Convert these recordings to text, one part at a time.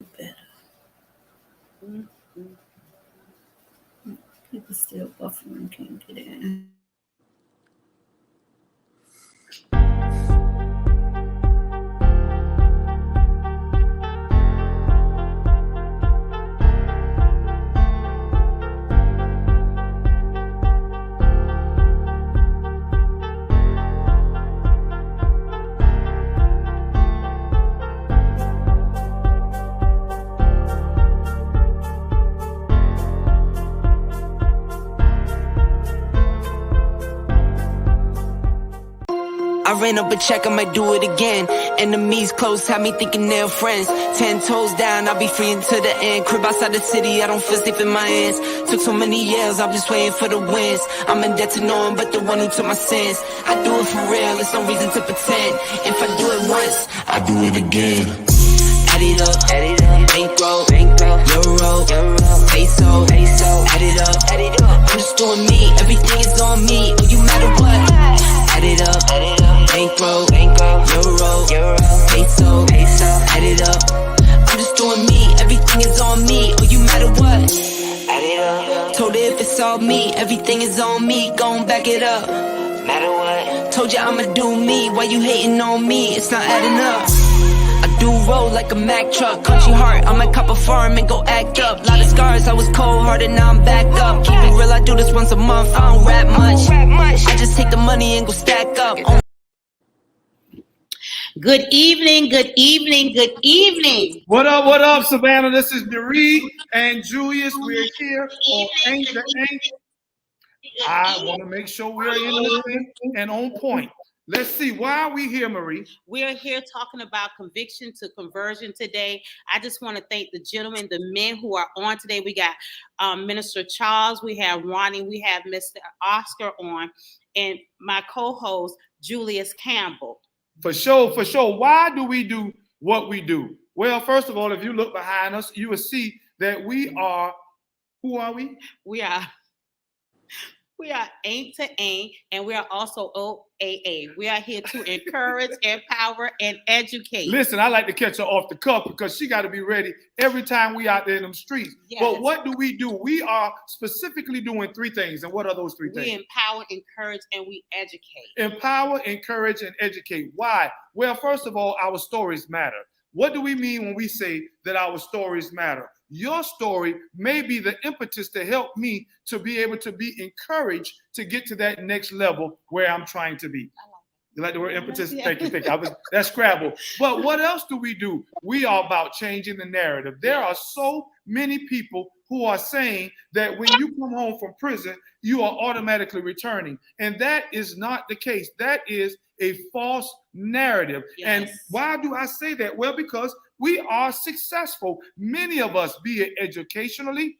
better. People still buffering, can't get in. I ran up a check, I might do it again. Enemies close, have me thinking they're friends. 10 toes down, I'll be free until the end. Crib outside the city, I don't feel safe in my hands. Took so many years, I'm just waiting for the wins. I'm in debt to no one but the one who took my sins. I do it for real, there's no reason to pretend. If I do it once, I do it again. Add it up, bankroll, euro, peso, add it up, I'm just doing me, everything is on me, oh you matter what. Add it up, bankroll, euro, peso, add it up, I'm just doing me, everything is on me, oh you matter what. Add it up, told her if it's all me, everything is on me, gon' back it up. Matter what, told you I'ma do me, why you hating on me, it's not adding up. I do roll like a Mack truck, country heart, I might cop a farm and go act up. Lot of scars, I was cold-hearted, now I'm back up. Keep it real, I do this once a month, I don't rap much. I just take the money and go stack up. Good evening, good evening, good evening. What up, Savannah? This is Marie and Julius. We're here on Ain't the Ain't. I want to make sure we're in this thing and on point. Let's see. Why are we here, Marie? We're here talking about conviction to conversion today. I just want to thank the gentlemen, the men who are on today. We got Minister Charles, we have Ronnie, we have Mr. Oscar on, and my co-host, Julius Campbell. For sure. Why do we do what we do? Well, first of all, if you look behind us, you will see that we are, who are we? We are Ain't to Ain't, and we are also OAA. We are here to encourage, empower, and educate. Listen, I like to catch her off the cuff because she got to be ready every time we out there in them streets. Yes. But what do? We are specifically doing three things. And what are those three things? We empower, encourage, and we educate. Empower, encourage, and educate. Why? Well, first of all, our stories matter. What do we mean when we say that our stories matter? Your story may be the impetus to help me to be able to be encouraged to get to that next level where I'm trying to be. You like the word impetus? Yeah. Thank you. That's Scrabble. But what else do? We are about changing the narrative. There are so many people who are saying that when you come home from prison, you are automatically returning. And that is not the case. That is a false narrative. Yes. And why do I say that? Well, because we are successful. Many of us, be it educationally,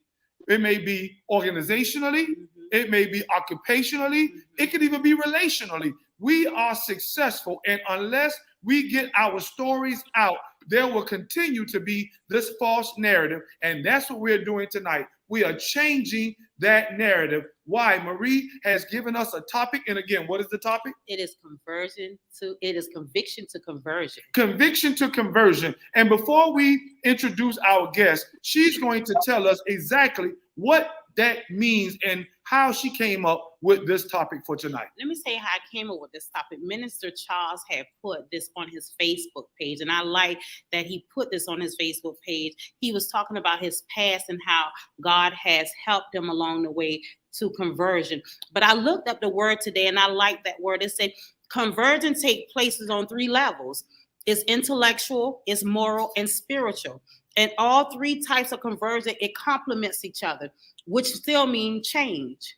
it may be organizationally, it may be occupationally, it could even be relationally. We are successful. And unless we get our stories out, there will continue to be this false narrative. And that's what we're doing tonight. We are changing that narrative. Why? Marie has given us a topic. And again, what is the topic? It is conviction to conversion. Conviction to conversion. And before we introduce our guest, she's going to tell us exactly what that means and how she came up with this topic for tonight. Let me say how I came up with this topic. Minister Charles had put this on his Facebook page, and I like that he put this on his Facebook page. He was talking about his past and how God has helped him along the way to conversion. But I looked up the word today, and I like that word. It said conversion takes places on three levels. It's intellectual, it's moral, and spiritual. And all three types of conversion, it complements each other, which still means change.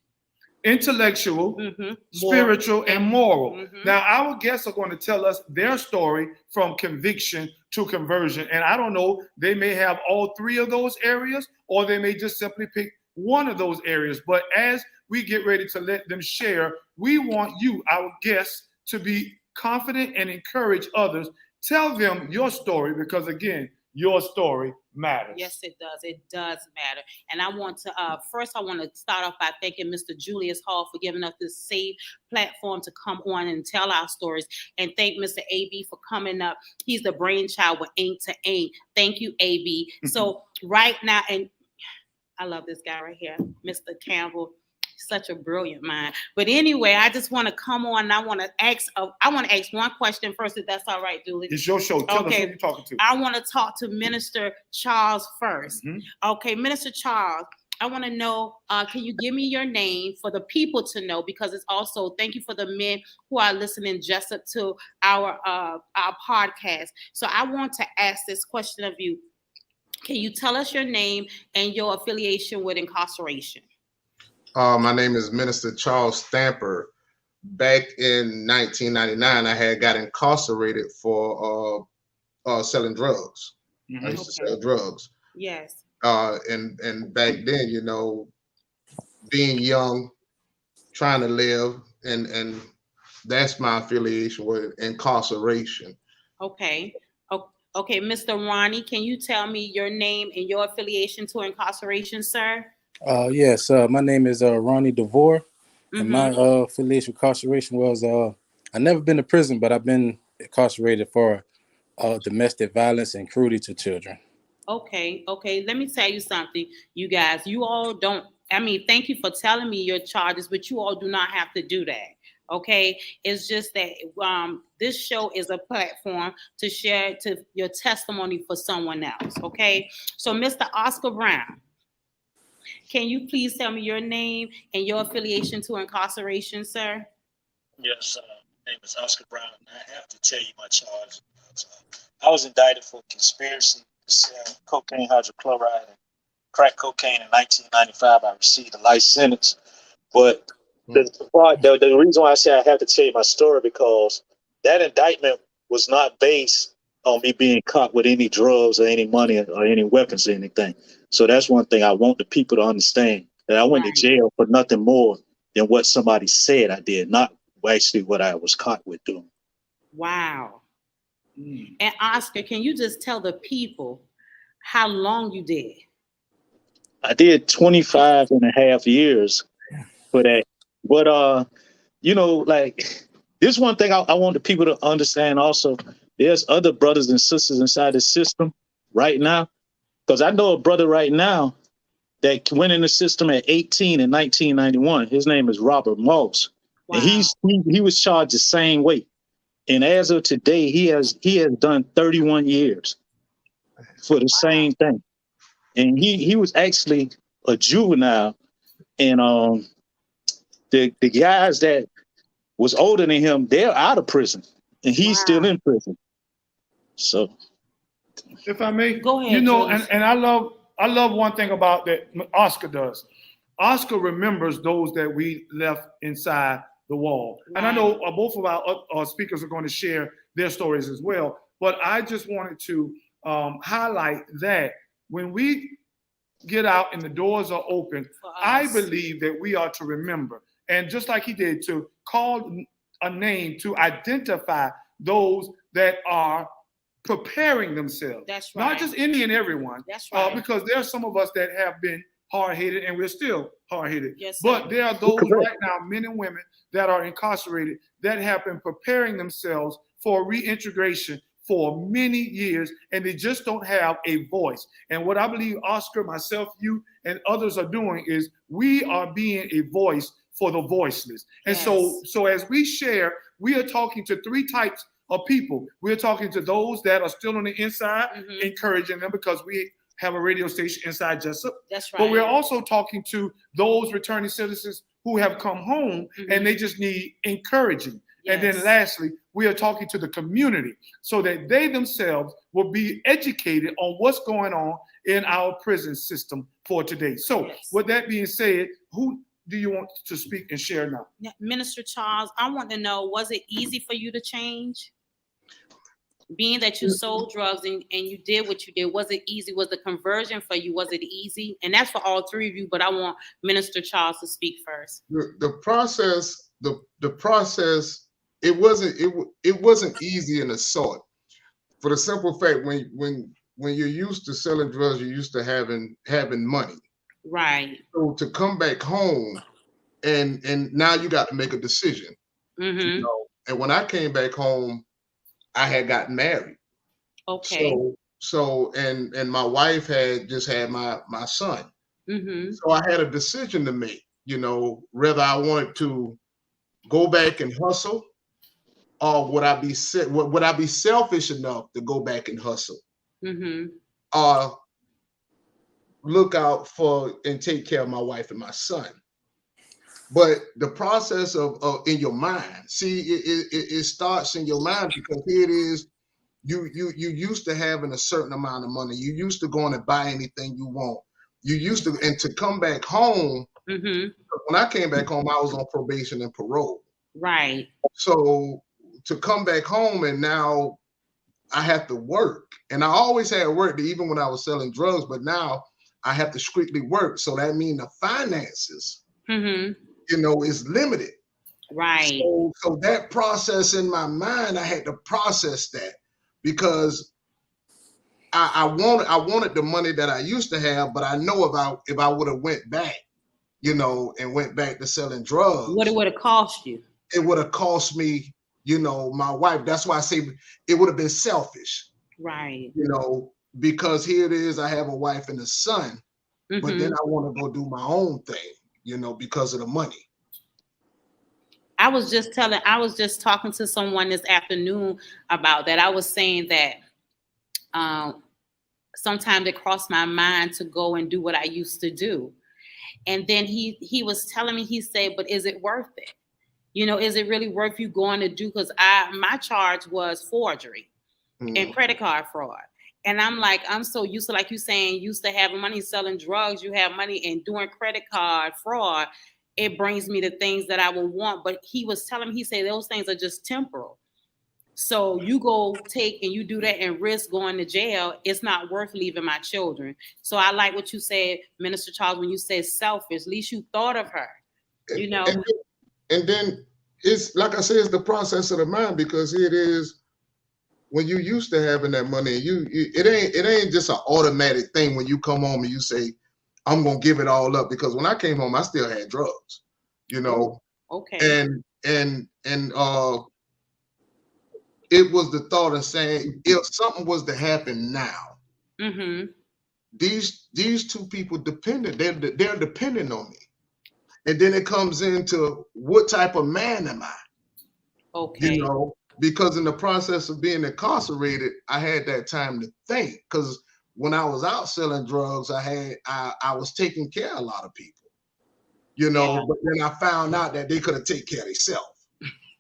Intellectual, spiritual, and moral. Now, our guests are going to tell us their story from conviction to conversion. And I don't know, they may have all three of those areas, or they may just simply pick one of those areas. But as we get ready to let them share, we want you, our guests, to be confident and encourage others. Tell them your story, because again, your story matters. Yes, it does. It does matter. And I want to first I want to start off by thanking Mr. Julius Hall for giving us this safe platform to come on and tell our stories. And thank Mr. AB for coming up. He's the brainchild with Ain't to Ain't. Thank you, AB. So right now, and I love this guy right here, Mr. Campbell. Such a brilliant mind. But anyway, I just want to come on and I want to ask one question first, if that's all right, Julie. It's your show. Tell us who you're talking to. I want to talk to Minister Charles first. Okay, Minister Charles, I want to know, can you give me your name for the people to know? Because it's also, thank you for the men who are listening just up to our podcast. So I want to ask this question of you. Can you tell us your name and your affiliation with Incarceration? My name is Minister Charles Stamper. Back in 1999, I had got incarcerated for selling drugs. I used to sell drugs. Yes. And back then, you know, being young, trying to live, and that's my affiliation with Incarceration. Okay. Okay, Mr. Ronnie, can you tell me your name and your affiliation to Incarceration, sir? Yes, my name is Ronnie DeVore, and my affiliation with Incarceration was I've never been to prison, but I've been incarcerated for domestic violence and cruelty to children. Okay. Let me tell you something, you guys. You all don't. I mean, thank you for telling me your charges, but you all do not have to do that. Okay, it's just that this show is a platform to share your testimony for someone else. Okay, so Mr. Oscar Brown. Can you please tell me your name and your affiliation to Incarceration, sir? Yes, my name is Oscar Brown, and I have to tell you my charge. I was indicted for conspiracy to sell cocaine, hydrochloride, and crack cocaine in 1995. I received a life sentence. But the reason why I say I have to tell you my story, because that indictment was not based on me being caught with any drugs or any money or any weapons or anything. So that's one thing I want the people to understand, that I went to jail for nothing more than what somebody said I did, not actually what I was caught with doing. Wow. And Oscar, can you just tell the people how long you did? I did 25 and a half years for that. But, you know, like, this one thing I want the people to understand also. There's other brothers and sisters inside the system right now. Because I know a brother right now that went in the system at 18 in 1991. His name is Robert Moss. Wow. And he was charged the same way. And as of today, he has done 31 years for the same thing. And he was actually a juvenile. And the guys that was older than him, they're out of prison. And he's still in prison. So, if I may, go ahead. You know, and I love one thing about that Oscar does. Oscar remembers those that we left inside the wall. Right. And I know both of our speakers are going to share their stories as well. But I just wanted to highlight that when we get out and the doors are open, I believe that we are to remember. And just like he did, to call a name to identify those that are preparing themselves. That's right. Not just any and everyone. That's right. Because there are some of us that have been hard-headed and we're still hard-headed. Yes, but there are those right now, men and women, that are incarcerated that have been preparing themselves for reintegration for many years, and they just don't have a voice. And what I believe Oscar, myself, you, and others are doing is we are being a voice for the voiceless. And so as we share, we are talking to three types of people. We're talking to those that are still on the inside, encouraging them, because we have a radio station inside Jessup. That's right. But we're also talking to those returning citizens who have come home and they just need encouraging. Yes. And then lastly, we are talking to the community so that they themselves will be educated on what's going on in our prison system for today. So with that being said, who do you want to speak and share now? Minister Charles, I want to know, was it easy for you to change? Being that you sold drugs and you did what you did, was it easy? Was the conversion for you, was it easy? And that's for all three of you, but I want Minister Charles to speak first. The process, it wasn't easy in the sort. For the simple fact, when when you're used to selling drugs, you're used to having money. Right. So to come back home and now you got to make a decision. You know? And when I came back home, I had gotten married. Okay. So and my wife had just had my son. So I had a decision to make, you know, whether I wanted to go back and hustle, or would I be selfish enough to go back and hustle, or look out for and take care of my wife and my son. But the process of in your mind, see, it starts in your mind, because here it is. You used to having a certain amount of money. You used to going to buy anything you want. You used to, and to come back home. When I came back home, I was on probation and parole. Right. So to come back home, and now I have to work. And I always had work, even when I was selling drugs, but now I have to strictly work. So that means the finances, you know, is limited. Right. So that process in my mind, I had to process that, because I wanted the money that I used to have, but I know if I would have went back, you know, and went back to selling drugs, what it would have cost you. It would have cost me, you know, my wife. That's why I say it would have been selfish. Right. You know, because here it is, I have a wife and a son, but then I want to go do my own thing, you know, because of the money. I was just talking to someone this afternoon about that. I was saying that sometimes it crossed my mind to go and do what I used to do. And then he was telling me, he said, but is it worth it? You know, is it really worth you going to do? Because my charge was forgery and credit card fraud. And I'm like, I'm so used to, like you saying, used to having money selling drugs. You have money and doing credit card fraud. It brings me to things that I would want. But he was telling me, he said, those things are just temporal. So you go take and you do that and risk going to jail. It's not worth leaving my children. So I like what you said, Minister Charles, when you said selfish, at least you thought of her, you know. And then it's like I said, it's the process of the mind, because it is when you used to having that money, it ain't just an automatic thing when you come home and you say, I'm gonna give it all up. Because when I came home, I still had drugs, you know. Okay. And it was the thought of saying, if something was to happen now, these two people they're dependent on me. And then it comes into what type of man am I? Okay. You know, because in the process of being incarcerated, I had that time to think. Because when I was out selling drugs, I was taking care of a lot of people, you know. Yeah. But then I found out that they couldn't take care of themselves,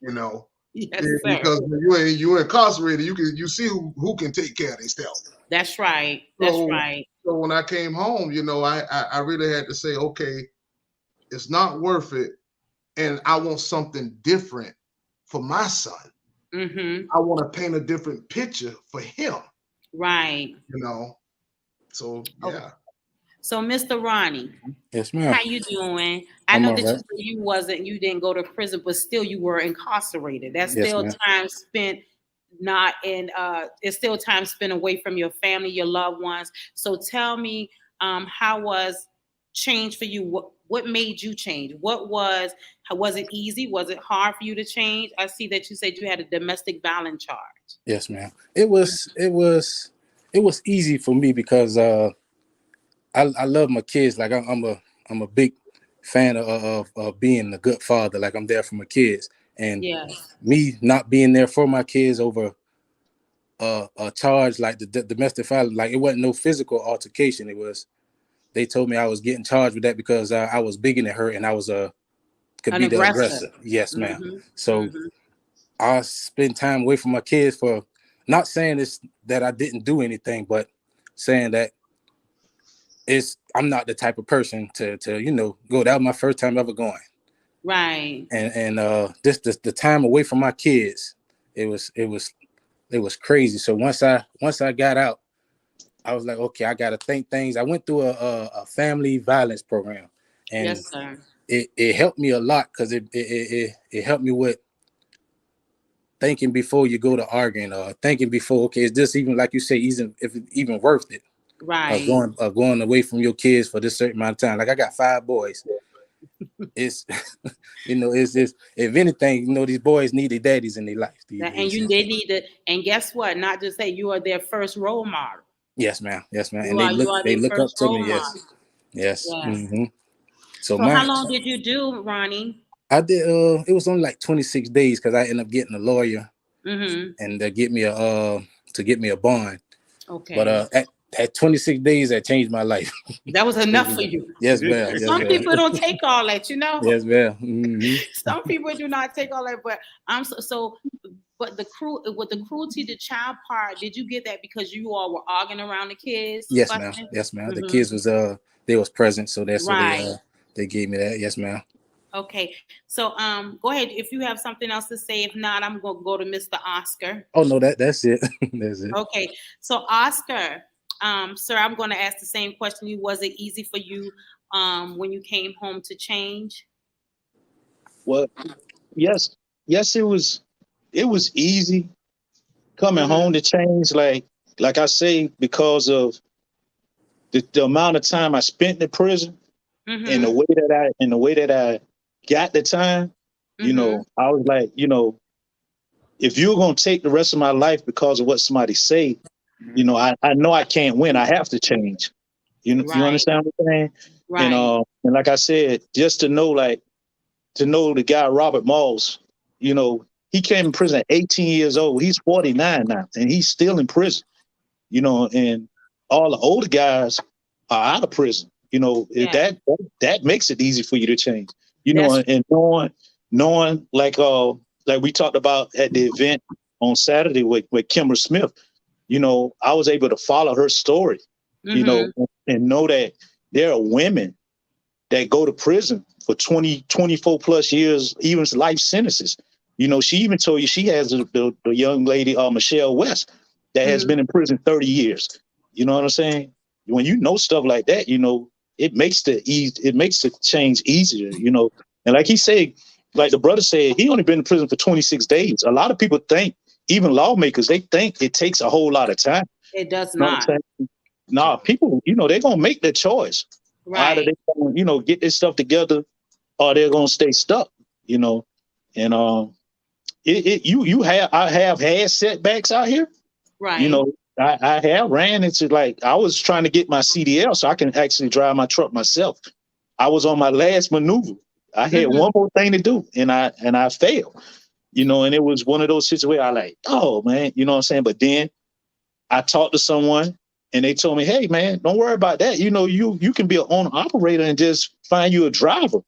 you know. Yes, because when you're incarcerated, you see who can take care of themselves. That's right. That's right. So when I came home, you know, I really had to say, okay, it's not worth it, and I want something different for my son. I want to paint a different picture for him. Right. You know. So yeah. Okay. So Mr. Ronnie. Yes, ma'am. How you doing? I know that you didn't go to prison, but still you were incarcerated. That's still time spent not in it's still time spent away from your family, your loved ones. So tell me, how was change for you? What made you change? Was it easy? Was it hard for you to change? I see that you said you had a domestic violence charge. Yes, ma'am. It was easy for me because I love my kids. Like I'm a big fan of being a good father. Like I'm there for my kids, and me not being there for my kids over a charge like the domestic violence. Like it wasn't no physical altercation. It was, they told me I was getting charged with that because I was bigger than her and I was could be the aggressor. Yes, ma'am. So I spend time away from my kids for, not saying this that I didn't do anything, but saying that I'm not the type of person to you know go. That was my first time ever going. Right. And just the time away from my kids, it was crazy. So once I got out, I was like, okay, I gotta think things. I went through a family violence program, and yes, sir. It helped me a lot because it helped me with thinking before you go to arguing, or thinking before, okay, is this even, like you say, even if it's even worth it? Right. Going away from your kids for this certain amount of time. Like I got 5 boys. It's it's if anything, these boys need their daddies in their life. They need to, and guess what? Not just that, you are their first role model. Yes, ma'am. Yes, ma'am. You And they look up to me. Model. Yes. Mm-hmm. So how long did you do, Ronnie? I did. It was only like 26 days because I ended up getting a lawyer, and to get me a bond. Okay. But at 26 days, that changed my life. That was enough for you. Yes, ma'am. Yes, Some people don't take all that, Yes, ma'am. Mm-hmm. Some people do not take all that, but but the cruelty to child part, did you get that because you all were arguing around the kids? Yes, ma'am. Yes, ma'am. The kids was they was present, so that's right. They gave me that. Yes, ma'am. Okay, so go ahead if you have something else to say. If not, I'm gonna go to Mr. Oscar. Oh no, that's it. That's it. Okay, so Oscar, sir, I'm going to ask the same question. Was it easy for you when you came home to change? Well, yes, it was easy coming home to change. Like I say, because of the amount of time I spent in prison and the way that I got the time, I was like, if you're going to take the rest of my life because of what somebody say, I know I can't win. I have to change. You understand what I'm saying? Right. And like I said, just to know the guy, Robert Malls, he came in prison at 18 years old. He's 49 now, and he's still in prison, and all the older guys are out of prison. That makes it easy for you to change, and knowing like we talked about at the event on Saturday with Kimber Smith, I was able to follow her story, and know that there are women that go to prison for 20, 24 plus years, even life sentences. She even told you she has the young lady, Michelle West, that has been in prison 30 years. You know what I'm saying? When you know stuff like that, it makes the change easier, And like he said, like the brother said, he only been in prison for 26 days. A lot of people think, even lawmakers, they think it takes a whole lot of time. It does not. Nah, people, they're going to make their choice. Right. Either they're going to, get this stuff together, or they're going to stay stuck, and I have had setbacks out here. Right. I have ran into, I was trying to get my CDL so I can actually drive my truck myself. I was on my last maneuver. I had one more thing to do, and I failed. And it was one of those situations where I like, oh man, you know what I'm saying? But then I talked to someone and they told me, hey man, don't worry about that. You can be an owner operator and just find you a driver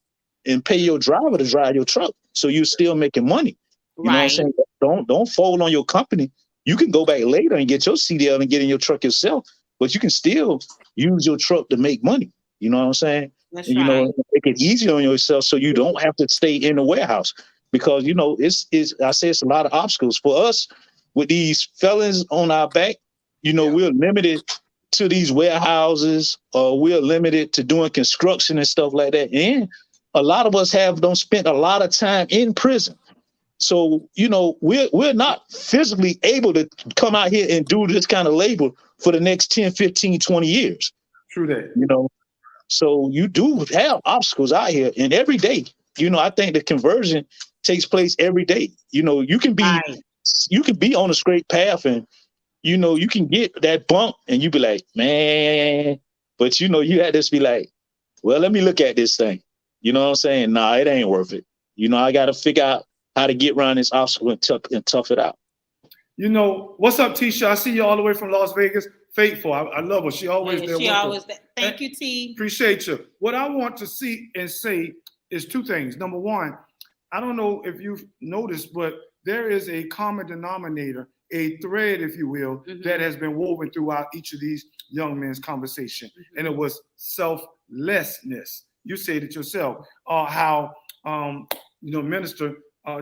and pay your driver to drive your truck. So you're still making money. You know what I'm saying? Don't fold on your company. You can go back later and get your CDL and get in your truck yourself, but you can still use your truck to make money. You know what I'm saying? That's and, right. Make it easier on yourself so you don't have to stay in the warehouse. Because, I say it's a lot of obstacles for us with these felons on our back. We're limited to these warehouses, or we're limited to doing construction and stuff like that. And a lot of us don't spend a lot of time in prison. So, we're not physically able to come out here and do this kind of labor for the next 10, 15, 20 years. True that. So you do have obstacles out here, and every day, I think the conversion takes place every day. You can be on a straight path, and you can get that bump and you be like, man, but you had to be like, well, let me look at this thing. You know what I'm saying? Nah, it ain't worth it. I got to figure out how to get around this obstacle and tough it out. What's up, Tisha? I see you all the way from Las Vegas. Faithful. I love her. She always there. She always there. Thank you, T. Appreciate you. What I want to see and say is two things. Number one, I don't know if you've noticed, but there is a common denominator, a thread, if you will, that has been woven throughout each of these young men's conversation. And it was selflessness. You said it yourself. How Minister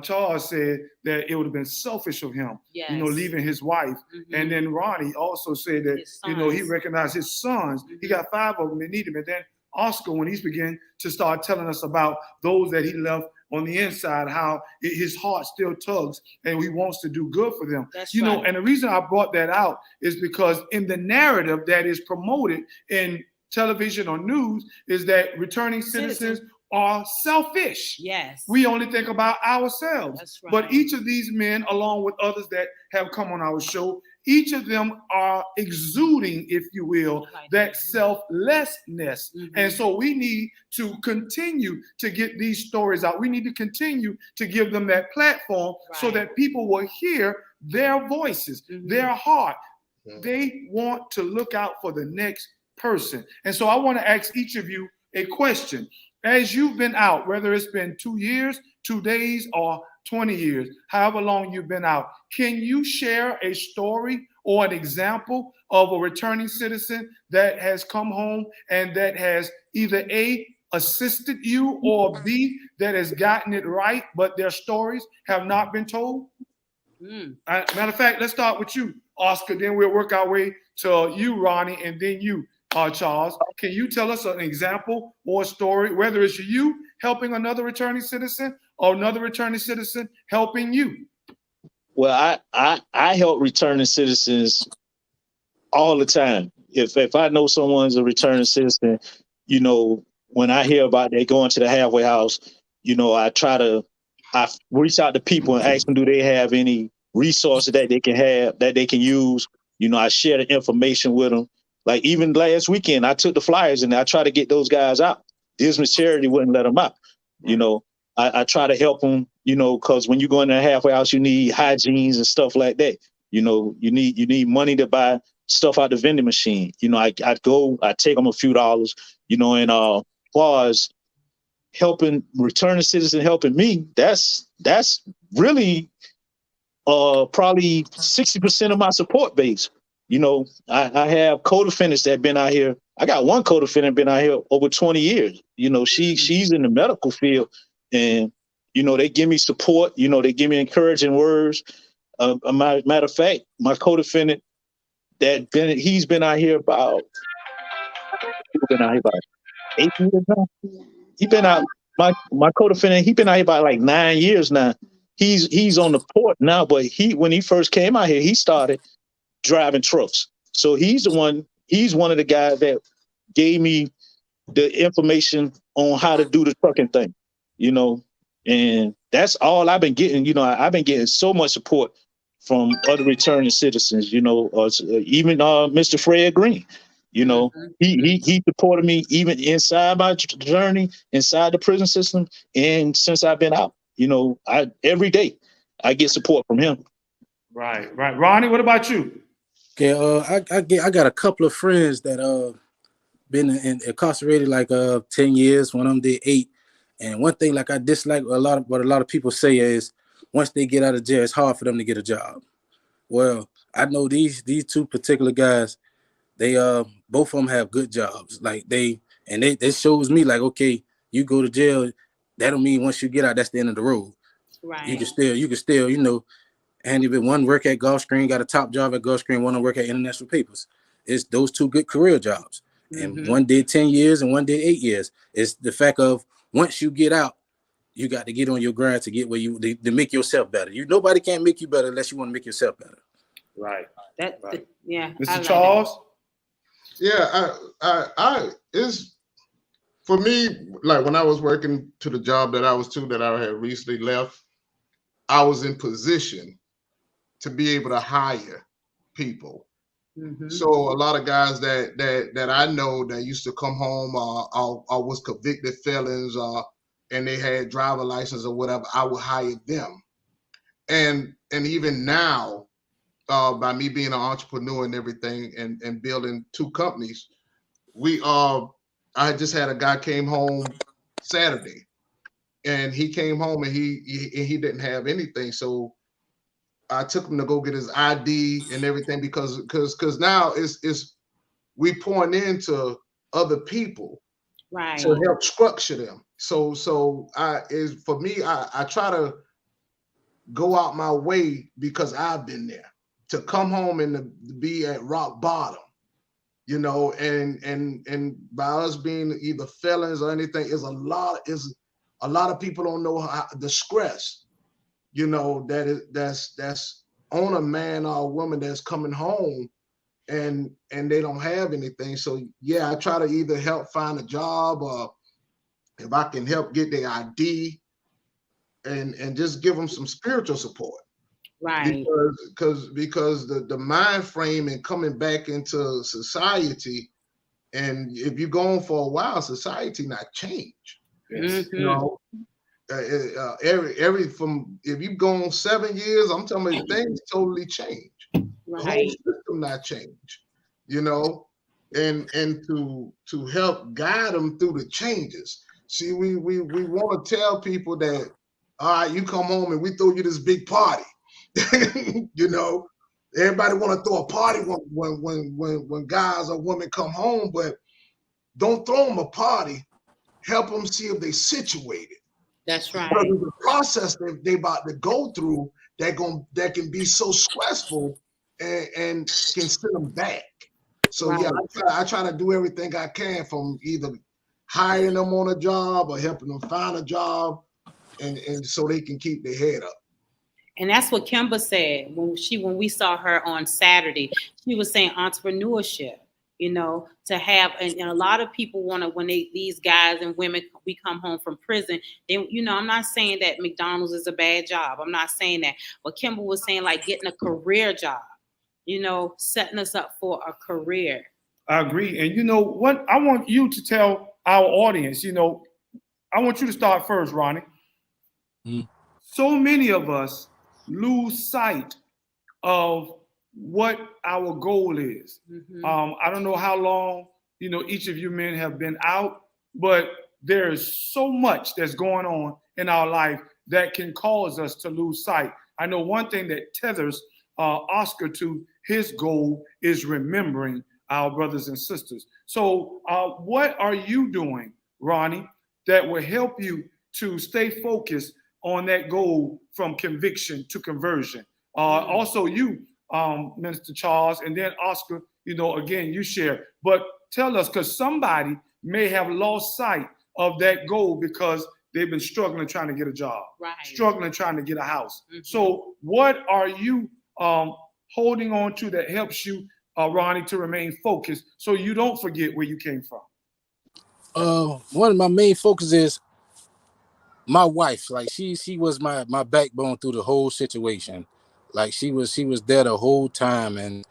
Charles said that it would have been selfish of him, leaving his wife. And then Ronnie also said that, he recognized his sons. He got 5 of them that need him. And then Oscar, when he's began to start telling us about those that he left on the inside, how his heart still tugs and he wants to do good for them. That's you know, right. and the reason I brought that out is because in the narrative that is promoted in television or news is that returning citizens are selfish. Yes. We only think about ourselves. That's right. But each of these men, along with others that have come on our show, each of them are exuding, if you will, that selflessness. And so we need to continue to get these stories out. We need to continue to give them that platform so that people will hear their voices, their heart. They want to look out for the next person. And so I want to ask each of you a question. As you've been out, whether it's been 2 years, 2 days, or 20 years, however long you've been out, can you share a story or an example of a returning citizen that has come home and that has either A, assisted you, or B, that has gotten it right, but their stories have not been told? Matter of fact, let's start with you, Oscar, then we'll work our way to you, Ronnie, and then you, Charles. Can you tell us an example or a story, whether it's you helping another returning citizen or another returning citizen helping you? Well, I help returning citizens all the time. If I know someone's a returning citizen, you know, when I hear about they going to the halfway house, you know, I reach out to people and ask them, do they have any resources that they can have, that they can use? You know, I share the information with them. Like even last weekend, I took the flyers and I try to get those guys out. Dismas Charity wouldn't let them out. You know, I try to help them, you know, because when you go in a halfway house, you need hygienes and stuff like that. You know, you need money to buy stuff out the vending machine. You know, I take them a few dollars, you know, and as far as helping returning citizen helping me, that's really probably 60% of my support base. You know, I have co-defendants that have been out here. I got one co-defendant been out here over 20 years. You know, she's in the medical field, and you know they give me support. You know, they give me encouraging words. Matter of fact, my co-defendant he's been out here about 8 years now. He been out. My co-defendant, he been out here about like 9 years now. He's on the port now, but when he first came out here, he started driving trucks. So he's one of the guys that gave me the information on how to do the trucking thing, you know, and that's all I've been getting. You know, I've been getting so much support from other returning citizens, you know, even Mr. Fred Green, you know, he supported me even inside my journey, inside the prison system. And since I've been out, you know, every day I get support from him. Right. Ronnie, what about you? Okay, I got a couple of friends that been incarcerated like 10 years. One of them did 8. And one thing like I dislike what a lot of people say is once they get out of jail, it's hard for them to get a job. Well, I know these 2 particular guys, they both of them have good jobs. Like they shows me like, okay, you go to jail, that don't mean once you get out, that's the end of the road. Right. You can still, you know. And even one work at Gulfstream, got a top job at Gulfstream, one to work at International Papers. It's those 2 good career jobs. And one did 10 years and one did 8 years. It's the fact of once you get out, you got to get on your grind to get where to make yourself better. Nobody can make you better unless you want to make yourself better. Right. Yeah. Mr. Charles? Yeah, I is for me, like when I was working to the job that I was to that I had recently left, I was in position to be able to hire people. So a lot of guys that I know that used to come home or was convicted felons and they had driver license or whatever, I would hire them. And even now, by me being an entrepreneur and everything and building 2 companies, I just had a guy came home Saturday, and he came home and he didn't have anything. So I took him to go get his ID and everything because now it's we pouring into other people, right, to help structure them. So I try to go out my way because I've been there to come home and to be at rock bottom, you know, and by us being either felons or anything is a lot of people don't know how the stress, you know, that's on a man or a woman that's coming home and they don't have anything. So yeah, I try to either help find a job or if I can help get their ID and just give them some spiritual support. Right. Because the mind frame and coming back into society, and if you're going for a while, society not change. Yes. You know, every from if you've gone 7 years, I'm telling you, things totally change. The whole Right. system not change. You know, and to help guide them through the changes. See, we want to tell people that, all right, you come home and we throw you this big party. You know, everybody want to throw a party when guys or women come home, but don't throw them a party. Help them see if they situated. That's right. Because the process that they about to go through that can be so stressful and can send them back. So Right. yeah, I try to do everything I can, from either hiring them on a job or helping them find a job, and so they can keep their head up. And that's what Kimber said when we saw her on Saturday. She was saying entrepreneurship, you know, to have, and a lot of people want to, when these guys and women, we come home from prison, then, you know, I'm not saying that McDonald's is a bad job. I'm not saying that. But Kimber was saying like getting a career job, you know, setting us up for a career. I agree. And you know what? I want you to tell our audience, you know, I want you to start first, Ronnie. So many of us lose sight of what our goal is. I don't know how long, you know, each of you men have been out, but there is so much that's going on in our life that can cause us to lose sight. I know one thing that tethers Oscar to his goal is remembering our brothers and sisters. So what are you doing, Ronnie, that will help you to stay focused on that goal from conviction to conversion? Also you, Minister Charles, and then Oscar, you know, again, you share. But tell us, because somebody may have lost sight of that goal because they've been struggling trying to get a job, struggling trying to get a house. So what are you holding on to that helps you, Ronnie, to remain focused so you don't forget where you came from? One of my main focuses is my wife. Like she was my backbone through the whole situation. Like she was there the whole time, and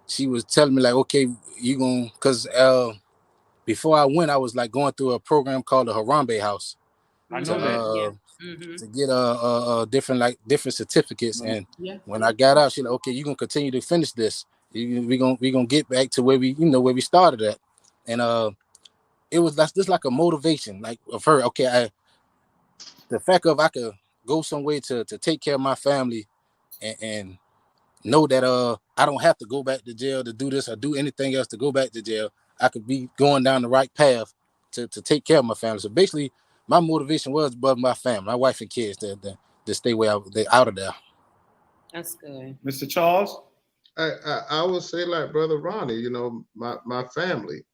she was telling me like, okay, you gonna, cause before I went, I was like going through a program called the Harambe House. I know that. To get different certificates. And when I got out, she like, okay, you're gonna continue to finish this. We gonna get back to where we started at. And it was just like a motivation, like of her. Okay, the fact of I could go somewhere to take care of my family and know that I don't have to go back to jail to do this or do anything else to go back to jail. I could be going down the right path to take care of my family. So basically, my motivation was above my family, my wife and kids, to stay out of there. That's good. Mr. Charles? I would say, like Brother Ronnie, you know, my family,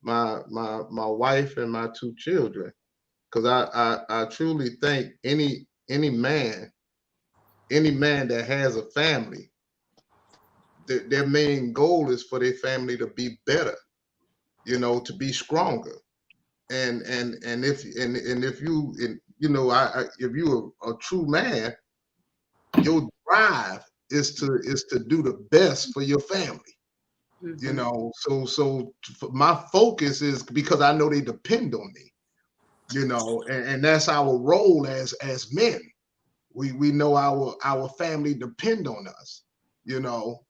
my wife and my 2 children, because I truly think any man that has a family, their main goal is for their family to be better, you know, to be stronger. And if you if you're a true man, your drive is to do the best for your family. You know, so my focus is because I know they depend on me, you know, and that's our role as men. We know our family depend on us, you know,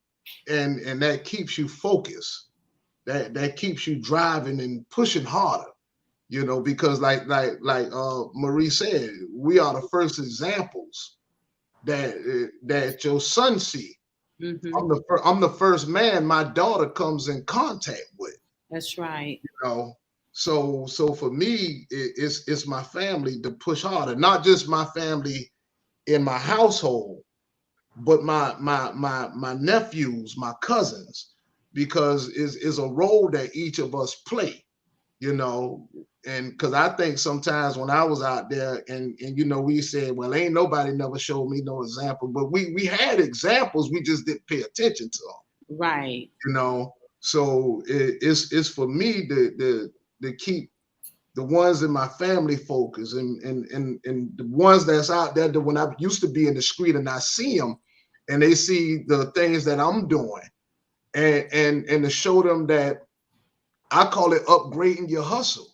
and that keeps you focused. That keeps you driving and pushing harder, you know, because like Marie said, we are the first examples that your son see. I'm the first man my daughter comes in contact with. That's right. You know, so for me, it's my family to push harder, not just my family in my household, but my nephews, my cousins, because is a role that each of us play. you know, and because I think sometimes when I was out there and you know, we said, well, ain't nobody never showed me no example, but we had examples, we just didn't pay attention to them. Right. You know, so it's for me to keep the ones in my family focused and the ones that's out there that when I used to be in the street and I see them and they see the things that I'm doing and to show them that I call it upgrading your hustle.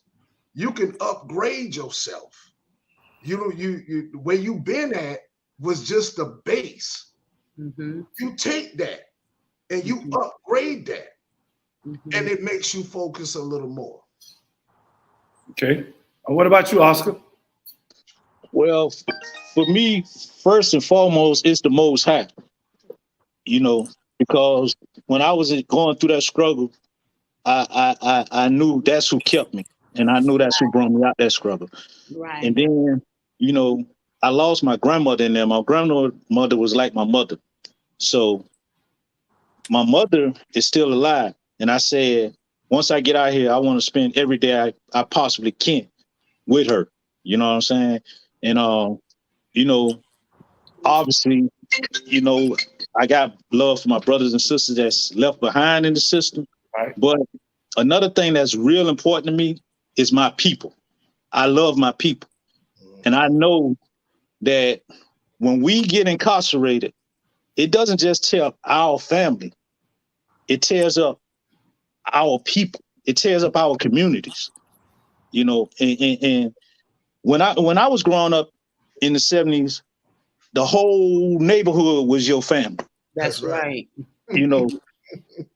You can upgrade yourself. You know, you where you've been at was just the base. Mm-hmm. You take that and you upgrade that, and it makes you focus a little more. Okay. What about you, Oscar? Well, for me, first and foremost, it's the Most High. You know, because when I was going through that struggle, I knew that's who kept me, and I knew that's who brought me out that struggle. Right. And then, you know, I lost my grandmother in there. My grandmother was like my mother. So my mother is still alive. And I said, once I get out here, I want to spend every day I possibly can with her. You know what I'm saying? And, you know, obviously, you know, I got love for my brothers and sisters that's left behind in the system. Right. But another thing that's real important to me is my people. I love my people. And I know that when we get incarcerated, it doesn't just tear up our family. It tears up our people. It tears up our communities. You know, and when I was growing up in the 70s, the whole neighborhood was your family. That's right. You know,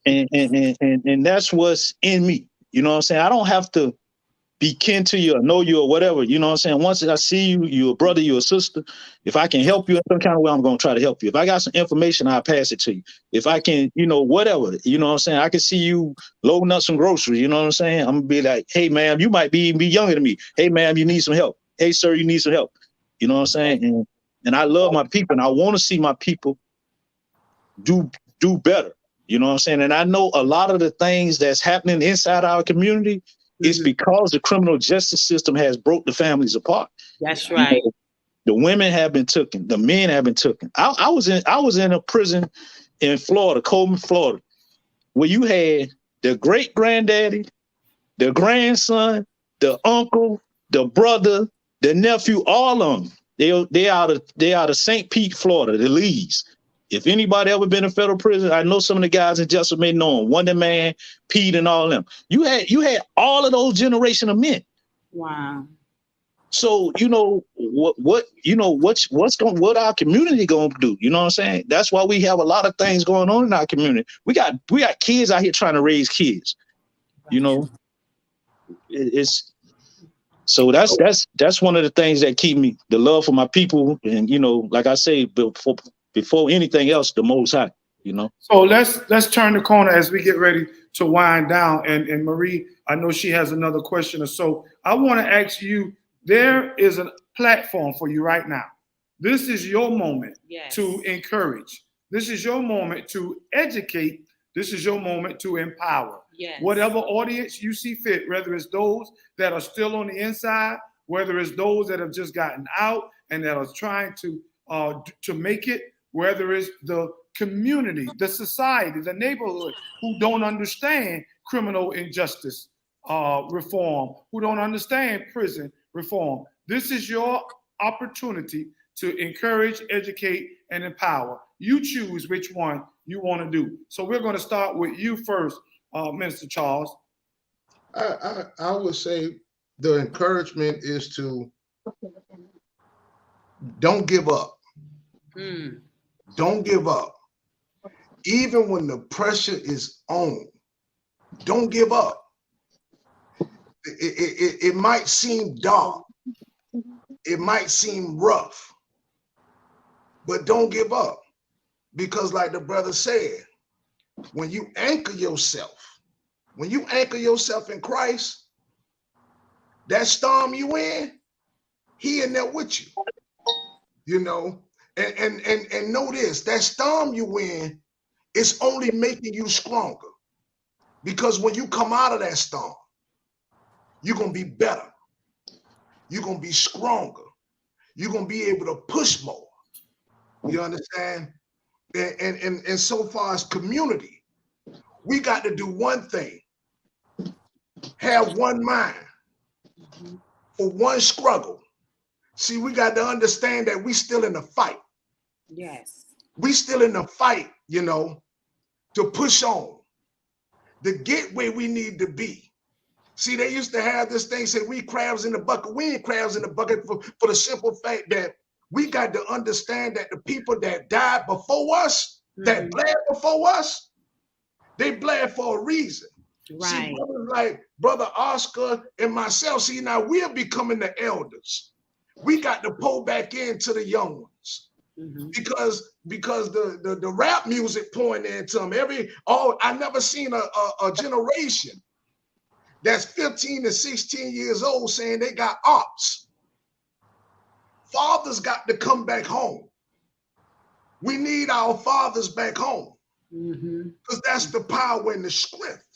and that's what's in me. You know what I'm saying? I don't have to be kin to you or know you or whatever. You know what I'm saying? Once I see you, you're a brother, you're a sister. If I can help you in some kind of way, I'm going to try to help you. If I got some information, I'll pass it to you. If I can, you know, whatever, you know what I'm saying? I can see you loading up some groceries. You know what I'm saying? I'm going to be like, hey, ma'am, you might be younger than me. Hey, ma'am, you need some help. Hey, sir, you need some help. You know what I'm saying? And I love my people, and I want to see my people do better. You know what I'm saying? And I know a lot of the things that's happening inside our community is because the criminal justice system has broke the families apart. That's right. You know, the women have been taken, the men have been taken. I was in a prison in Florida, Coleman, Florida, where you had the great granddaddy, the grandson, the uncle, the brother, the nephew, all of them. They out of St. Pete, Florida, the Lees. If anybody ever been in federal prison, I know some of the guys in Jessup may know them. Wonder Man, Pete, and all of them. You had all of those generation of men. Wow. So you know what our community gonna do? You know what I'm saying? That's why we have a lot of things going on in our community. We got kids out here trying to raise kids. You know, it's so that's one of the things that keep me, the love for my people, and you know, like I say, before anything else, the Most High, you know. So let's turn the corner as we get ready to wind down. And Marie, I know she has another question or so. I want to ask you, there is a platform for you right now. This is your moment to encourage. This is your moment to educate. This is your moment to empower. Yes. Whatever audience you see fit, whether it's those that are still on the inside, whether it's those that have just gotten out and that are trying to make it, whether it's the community, the society, the neighborhood who don't understand criminal injustice reform, who don't understand prison reform. This is your opportunity to encourage, educate, and empower. You choose which one you want to do. So we're going to start with you first, Mr. Charles. I would say the encouragement is to don't give up. Don't give up. Even when the pressure is on, don't give up. It might seem dark. It might seem rough, but don't give up. Because like the brother said, when you anchor yourself in Christ, that storm you in, he in there with you. You know, and know this, that storm you in is only making you stronger. Because when you come out of that storm, you're going to be better. You're going to be stronger. You're going to be able to push more. You understand? And so far as community, we got to do one thing. Have one mind for one struggle. See, we got to understand that we still in the fight. Yes. We still in the fight, you know, to push on, to get where we need to be. See, they used to have this thing say we crabs in the bucket. We ain't crabs in the bucket for the simple fact that we got to understand that the people that died before us, that bled before us, they bled for a reason. Right. See, brothers like Brother Oscar and myself, see, now we're becoming the elders. We got to pull back into the young ones. Because the rap music pouring into them. I never seen a generation that's 15 to 16 years old saying they got ops. Fathers got to come back home. We need our fathers back home because that's the power and the strength.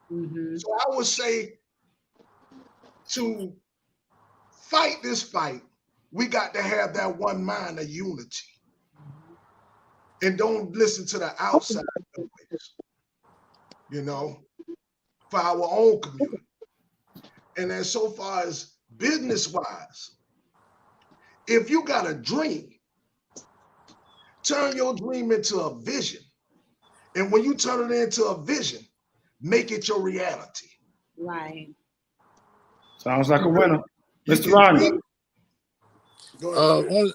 So I would say to fight this fight, we got to have that one mind of unity. And don't listen to the outside noise, you know, for our own community. And then so far as business-wise, if you got a dream, turn your dream into a vision. And when you turn it into a vision, make it your reality. Right. Sounds like a winner. Mr. Rodney.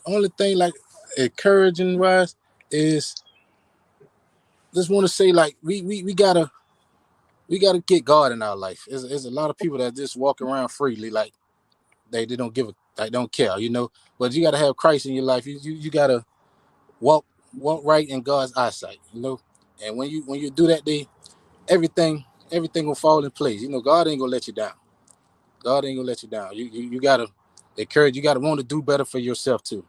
Only thing like encouraging wise is just want to say like we gotta get God in our life. There's a lot of people that just walk around freely like they don't don't care, you know. But you gotta have Christ in your life. You gotta walk right in God's eyesight, you know. And when you do that, everything will fall in place. You know, God ain't gonna let you down. God ain't gonna let you down. You gotta encourage. You gotta want to do better for yourself too.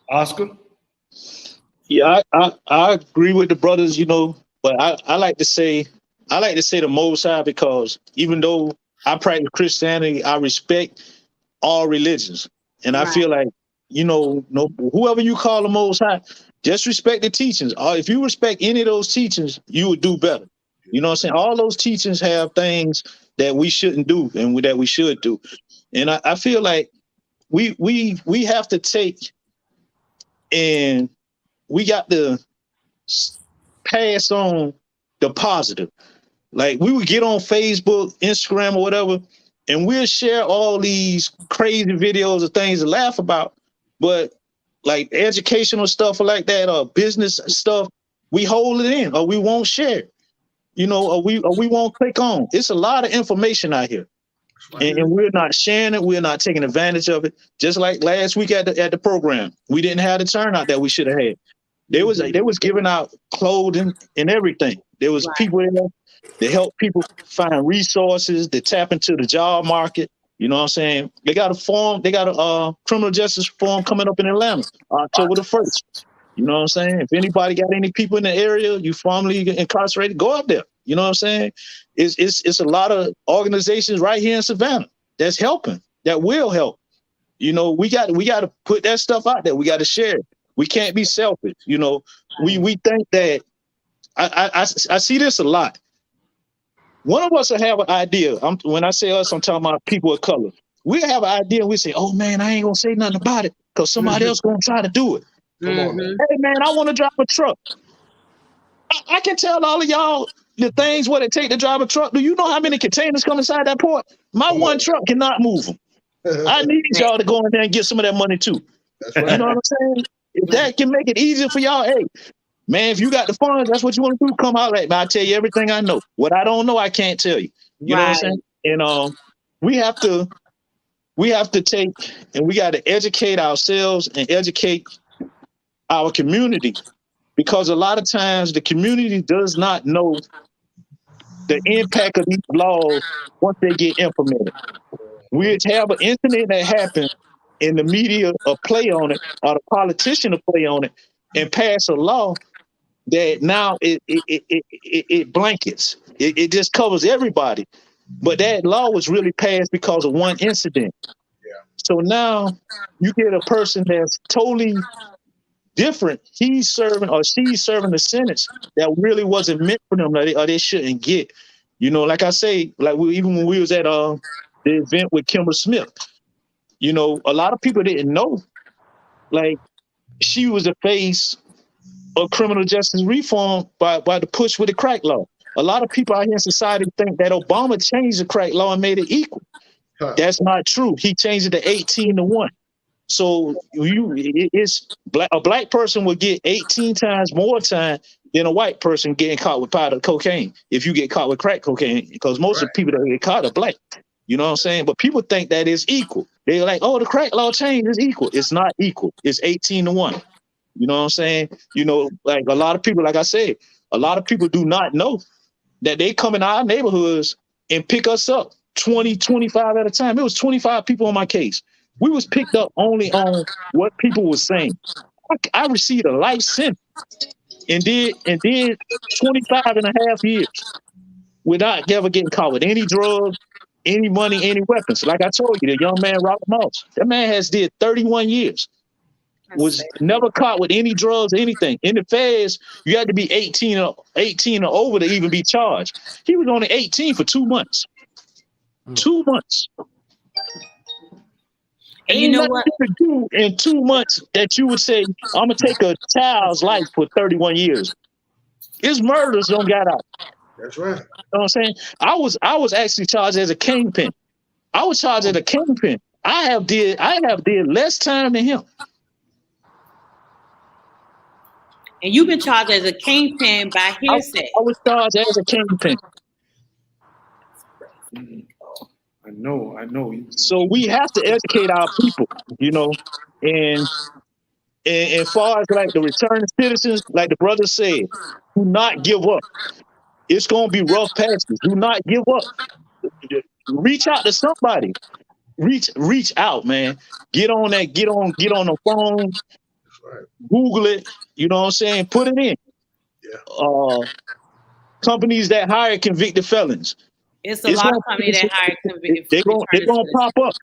Oscar? Yeah, I agree with the brothers, you know, but I like to say the Most High because even though I practice Christianity, I respect all religions. And I feel like, you know, whoever you call the Most High, just respect the teachings. If you respect any of those teachings, you would do better. You know what I'm saying? All those teachings have things that we shouldn't do and that we should do. And I feel like we have to take and we got to pass on the positive. Like we would get on Facebook, Instagram, or whatever, and we'll share all these crazy videos of things to laugh about. But like educational stuff like that or business stuff, we hold it in or we won't share it. You know, or we won't click on. It's a lot of information out here. And we're not sharing it. We're not taking advantage of it. Just like last week at the program, we didn't have the turnout that we should have had. They was giving out clothing and everything. There was people in there that help people find resources, that tap into the job market. You know what I'm saying? They got a criminal justice forum coming up in Atlanta, October the 1st. You know what I'm saying? If anybody got any people in the area, you formerly incarcerated, go up there. You know what I'm saying? It's a lot of organizations right here in Savannah that's helping, that will help. You know, we got to put that stuff out there. We got to share it. We can't be selfish. You know, we think that I see this a lot. One of us will have an idea. When I say us, I'm talking about people of color. We have an idea and we say, oh man, I ain't gonna say nothing about it because somebody else gonna try to do it. Come on, man. Hey man, I want to drive a truck. I can tell all of y'all the things what it take to drive a truck. Do you know how many containers come inside that port? My one truck cannot move them. I need y'all to go in there and get some of that money too. That's right. You know what I'm saying? If that can make it easier for y'all, hey, man, if you got the funds, that's what you want to do, come out at me. I'll tell you everything I know. What I don't know, I can't tell you. You know what I'm saying? And we have to take and we got to educate ourselves and educate our community, because a lot of times the community does not know the impact of these laws once they get implemented. We have an incident that happened and the media will play on it or the politician will play on it and pass a law that now it blankets. It just covers everybody. But that law was really passed because of one incident. Yeah. So now you get a person that's totally different. He's serving or she's serving a sentence that really wasn't meant for them, or they shouldn't get. You know, like I say, like even when we was at the event with Kimber Smith, you know, a lot of people didn't know, like, she was the face of criminal justice reform by the push with the crack law. A lot of people out here in society think that Obama changed the crack law and made it equal. Huh. That's not true. He changed it to 18-1. So a black person would get 18 times more time than a white person getting caught with powder cocaine if you get caught with crack cocaine, because most of the people that get caught are black. You know what I'm saying? But people think that is equal. They're like, oh, the crack law change is equal. It's not equal. It's 18-1. You know what I'm saying? You know, like a lot of people, like I said, a lot of people do not know that they come in our neighborhoods and pick us up 20, 25 at a time. It was 25 people on my case. We was picked up only on what people were saying. I received a life sentence and did 25 and a half years without ever getting caught with any drugs, any money, any weapons. Like I told you, the young man, Robert Moss, that man has did 31 years. Was never caught with any drugs or anything. In the feds, you had to be 18 or over to even be charged. He was only 18 for 2 months. 2 months. And you know what? You could do in 2 months that you would say, I'm gonna take a child's life for 31 years. His murders don't got out. That's right. You know what I'm saying? I was actually charged as a kingpin. I was charged as a kingpin. I have did less time than him. And you've been charged as a kingpin by hearsay. I was charged as a kingpin. I know. So we have to educate our people, you know, and as far as like the returning citizens, like the brother said, do not give up. It's gonna be rough patches. Do not give up. Reach out to somebody. Reach out, man. Get on the phone. Right. Google it. You know what I'm saying? Put it in. Yeah. Companies that hire convicted felons. It's a lot of companies that hire convicted felons. They're gonna pop up.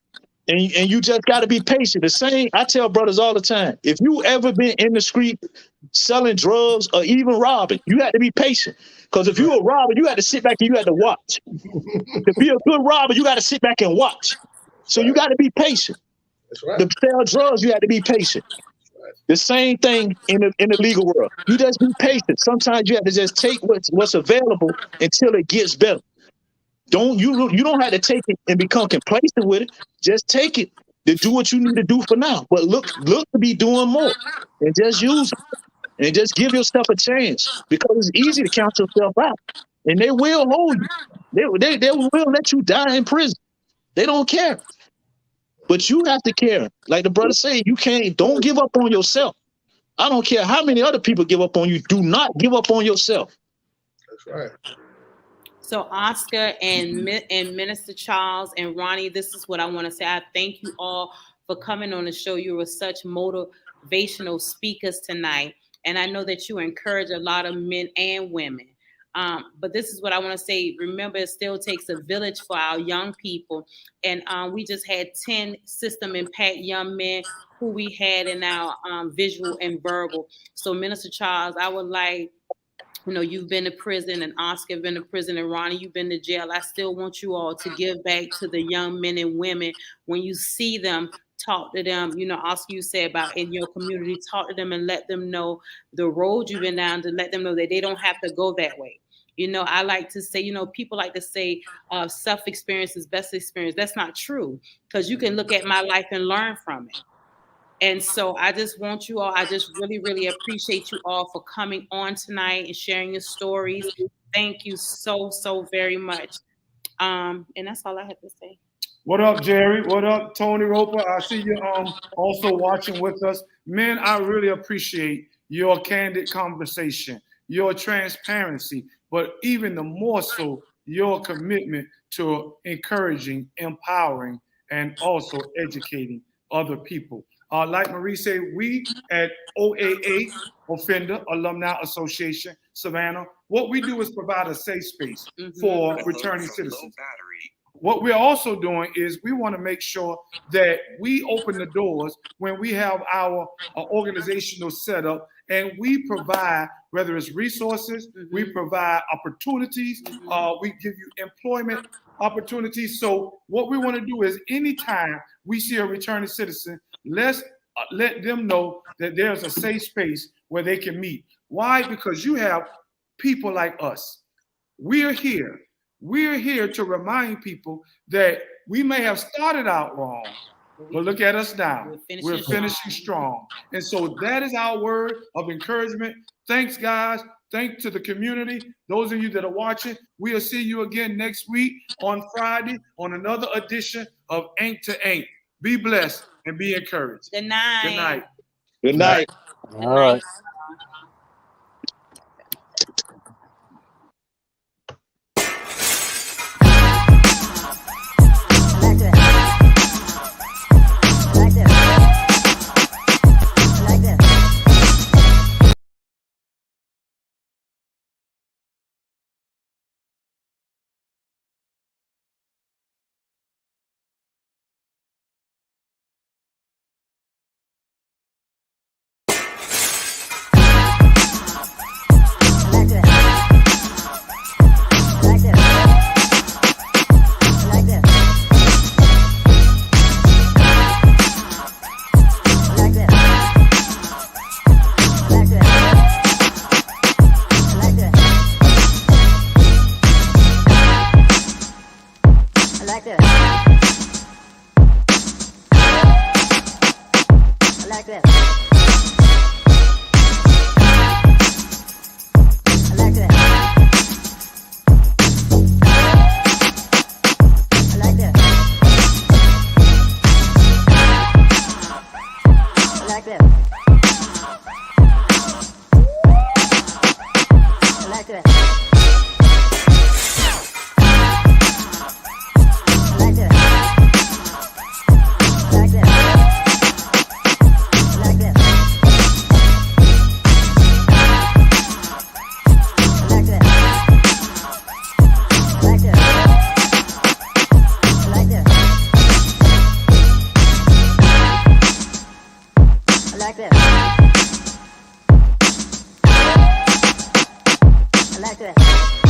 And you just got to be patient. The same, I tell brothers all the time, if you ever been in the street selling drugs or even robbing, you have to be patient. Because if you're a robber, you have to sit back and you have to watch. To be a good robber, you got to sit back and watch. So you got to be patient. That's right. To sell drugs, you have to be patient. The same thing in the legal world. You just be patient. Sometimes you have to just take what's available until it gets better. You don't have to take it and become complacent with it. Just take it to do what you need to do for now. But look to be doing more, and just use it, and just give yourself a chance, because it's easy to count yourself out, and they will hold you. They will let you die in prison. They don't care, but you have to care. Like the brother say, don't give up on yourself. I don't care how many other people give up on you. Do not give up on yourself. That's right. So Oscar and Minister Charles and Ronnie, this is what I want to say. I thank you all for coming on the show. You were such motivational speakers tonight. And I know that you encourage a lot of men and women. But this is what I want to say. Remember, it still takes a village for our young people. And we just had 10 system impact young men who we had in our visual and verbal. So Minister Charles, I would like, you've been to prison, and Oscar been to prison, and Ronnie, you've been to jail. I still want you all to give back to the young men and women. When you see them, talk to them. Oscar, you said about in your community, talk to them and let them know the road you've been down, to let them know that they don't have to go that way. I like to say, people like to say self-experience is best experience. That's not true, because you can look at my life and learn from it. And so I just want you all, I just really, really appreciate you all for coming on tonight and sharing your stories. Thank you so, so very much. And that's all I have to say. What up, Jerry? What up, Tony Roper? I see you also watching with us. Men, I really appreciate your candid conversation, your transparency, but even the more so, your commitment to encouraging, empowering, and also educating other people. Like Marie said, we at OAA, Offender Alumni Association, Savannah, what we do is provide a safe space for returning citizens. what we're also doing is we want to make sure that we open the doors when we have our organizational setup, and we provide, whether it's resources, we provide opportunities, we give you employment opportunities. So what we want to do is anytime we see a returning citizen, let's let them know that there's a safe space where they can meet. Why? Because you have people like us. We're here. We're here to remind people that we may have started out wrong, but look at us now. We're finishing strong. And so that is our word of encouragement. Thanks, guys. Thanks to the community. Those of you that are watching, we'll see you again next week on Friday on another edition of Ink to Ink. Be blessed and be encouraged. Good night. Good night. Good night. All right. I like that.